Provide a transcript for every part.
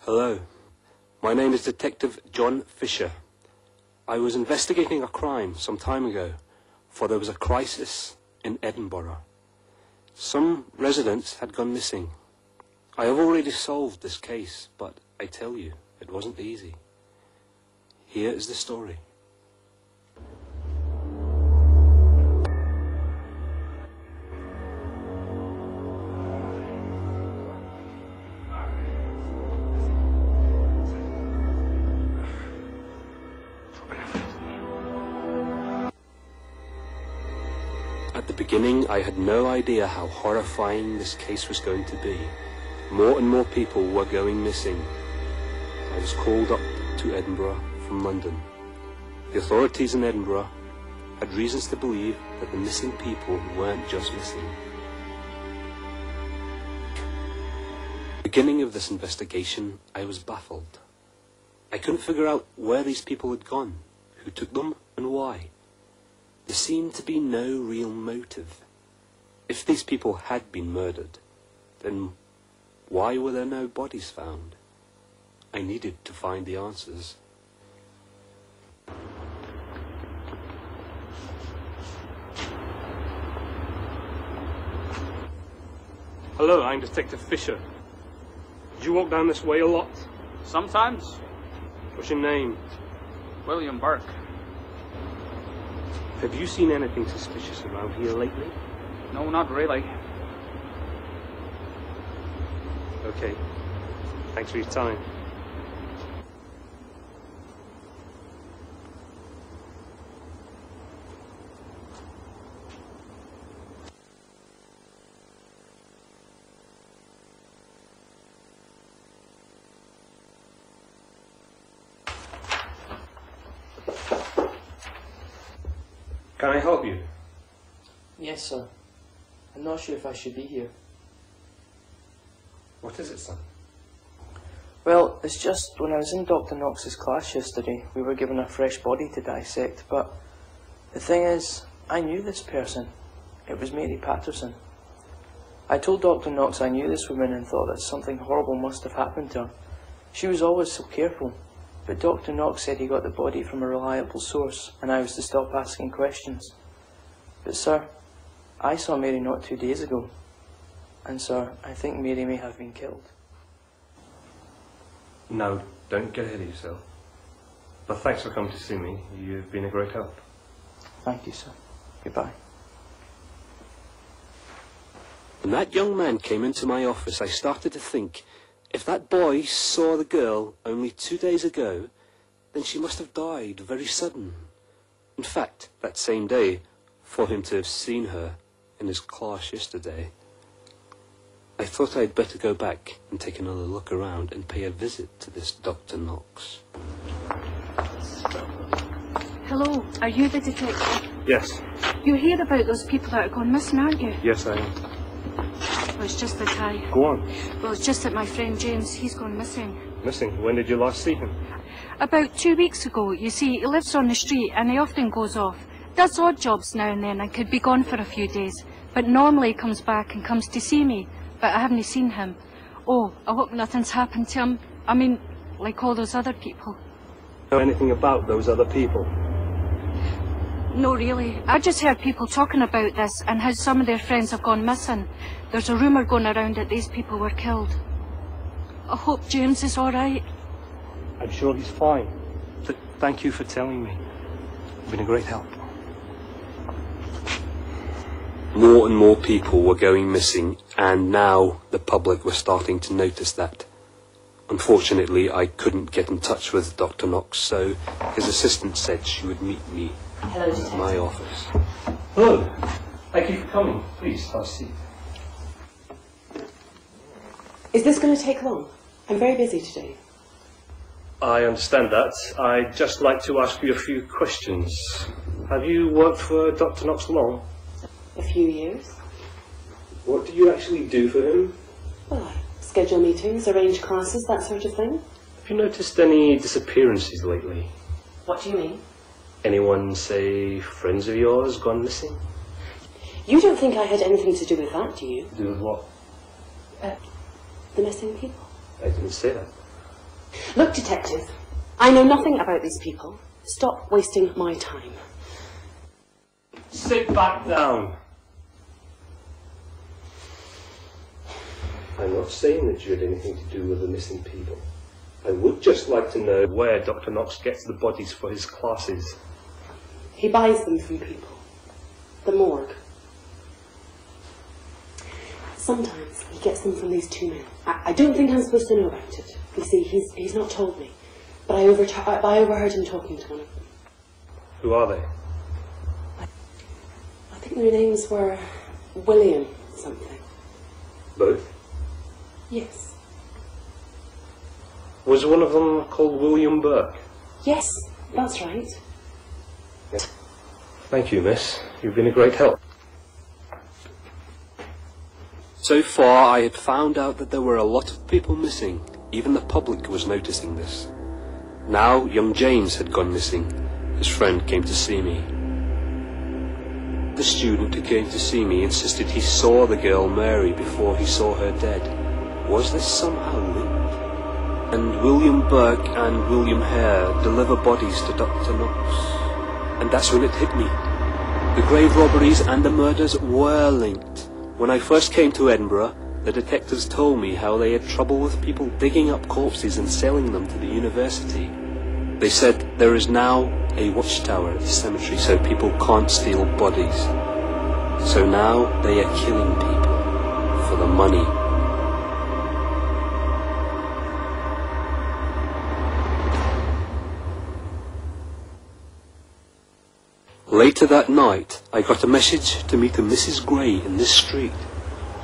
Hello, my name is Detective John Fisher. I was investigating a crime some time ago, for there was a crisis in Edinburgh. Some residents had gone missing. I have already solved this case, but I tell you, it wasn't easy. Here is the story. At the beginning, I had no idea how horrifying this case was going to be. More and more people were going missing. I was called up to Edinburgh from London. The authorities in Edinburgh had reasons to believe that the missing people weren't just missing. At the beginning of this investigation, I was baffled. I couldn't figure out where these people had gone, who took them, and why. There seemed to be no real motive. If these people had been murdered, then why were there no bodies found? I needed to find the answers. Hello, I'm Detective Fisher. Did you walk down this way a lot? Sometimes. What's your name? William Burke. Have you seen anything suspicious around here lately? No, not really. Okay. Thanks for your time. Can I help you? Yes, sir. I'm not sure if I should be here. What is it, son? Well, it's just when I was in Dr. Knox's class yesterday, we were given a fresh body to dissect, but the thing is, I knew this person. It was Mary Patterson. I told Dr. Knox I knew this woman and thought that something horrible must have happened to her. She was always so careful, but Dr. Knox said he got the body from a reliable source, and I was to stop asking questions. But, sir, I saw Mary not 2 days ago. And, sir, I think Mary may have been killed. No, don't get ahead of yourself. But thanks for coming to see me. You've been a great help. Thank you, sir. Goodbye. When that young man came into my office, I started to think, if that boy saw the girl only 2 days ago, then she must have died very sudden. In fact, that same day, for him to have seen her in his class yesterday, I thought I'd better go back and take another look around and pay a visit to this Dr. Knox. Hello, are you the detective? Yes. You hear about those people that are gone missing, aren't you? Yes, I am. Well, it's just that Go on. Well, it's just that my friend James, he's gone missing. Missing? When did you last see him? About 2 weeks ago. You see, he lives on the street and he often goes off. Does odd jobs now and then and could be gone for a few days. But normally he comes back and comes to see me. But I haven't seen him. Oh, I hope nothing's happened to him. I mean, like all those other people. Know anything about those other people? No, really. I just heard people talking about this and how some of their friends have gone missing. There's a rumour going around that these people were killed. I hope James is all right. I'm sure he's fine. Thank you for telling me. You've been a great help. More and more people were going missing, and now the public were starting to notice that. Unfortunately, I couldn't get in touch with Dr. Knox, so his assistant said she would meet me at my office. Hello. Thank you for coming. Please, have a seat. Is this going to take long? I'm very busy today. I understand that. I'd just like to ask you a few questions. Have you worked for Dr. Knox long? A few years. What do you actually do for him? Well, I schedule meetings, arrange classes, that sort of thing. Have you noticed any disappearances lately? What do you mean? Anyone, say, friends of yours gone missing? You don't think I had anything to do with that, do you? Do with what? The missing people. I didn't say that. Look, Detective, I know nothing about these people. Stop wasting my time. Sit back down. I'm not saying that you had anything to do with the missing people. I would just like to know where Dr. Knox gets the bodies for his classes. He buys them from people. The morgue. Sometimes he gets them from these two men. I don't think I'm supposed to know about it. You see, he's not told me. But I overheard him talking to one of them. Who are they? I think their names were William something. Both? Yes. Was one of them called William Burke? Yes, that's right. Thank you, miss. You've been a great help. So far, I had found out that there were a lot of people missing. Even the public was noticing this. Now, young James had gone missing. His friend came to see me. The student who came to see me insisted he saw the girl Mary before he saw her dead. Was this somehow linked? And William Burke and William Hare deliver bodies to Dr. Knox. And that's when it hit me. The grave robberies and the murders were linked. When I first came to Edinburgh, the detectives told me how they had trouble with people digging up corpses and selling them to the university. They said there is now a watchtower at the cemetery so people can't steal bodies. So now they are killing people for the money. Later that night, I got a message to meet a Mrs. Gray in this street.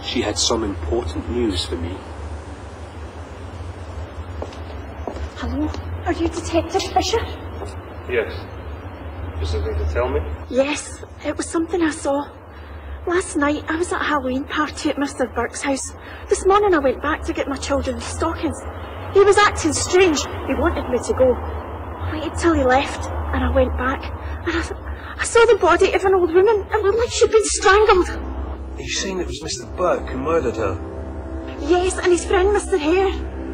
She had some important news for me. Hello, are you Detective Fisher? Yes. Is something to tell me? Yes, it was something I saw. Last night I was at a Halloween party at Mr. Burke's house. This morning I went back to get my children's stockings. He was acting strange. He wanted me to go. I waited till he left and I went back and I saw the body of an old woman. It looked like she'd been strangled. Are you saying it was Mr. Burke who murdered her? Yes, and his friend Mr. Hare.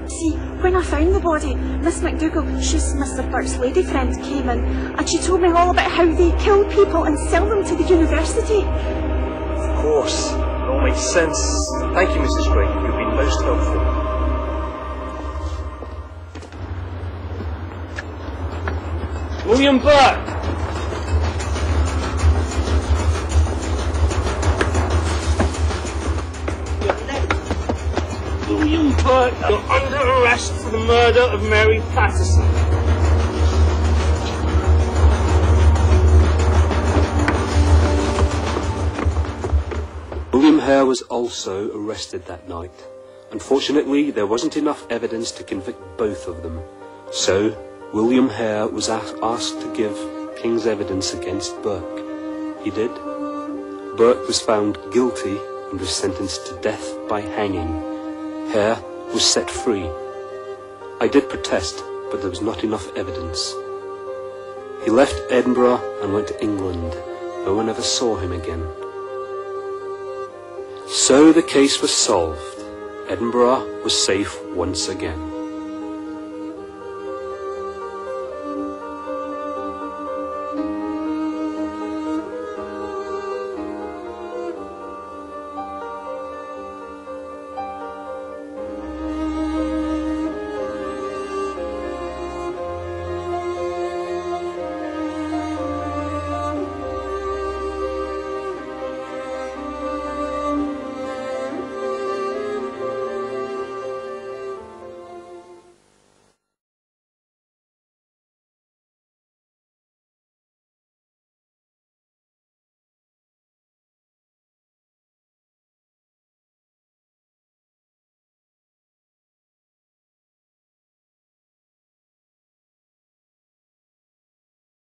See, when I found the body, Miss McDougall, she's Mr. Burke's lady friend, came in and she told me all about how they kill people and sell them to the university. Of course. It all makes sense. Thank you, Mrs. Gray. You've been most helpful. William Burke! William Burke, you're under arrest for the murder of Mary Patterson. William Hare was also arrested that night. Unfortunately, there wasn't enough evidence to convict both of them. So, William Hare was asked to give King's evidence against Burke. He did. Burke was found guilty and was sentenced to death by hanging. Hare was set free. I did protest, but there was not enough evidence. He left Edinburgh and went to England. No one ever saw him again. So the case was solved. Edinburgh was safe once again.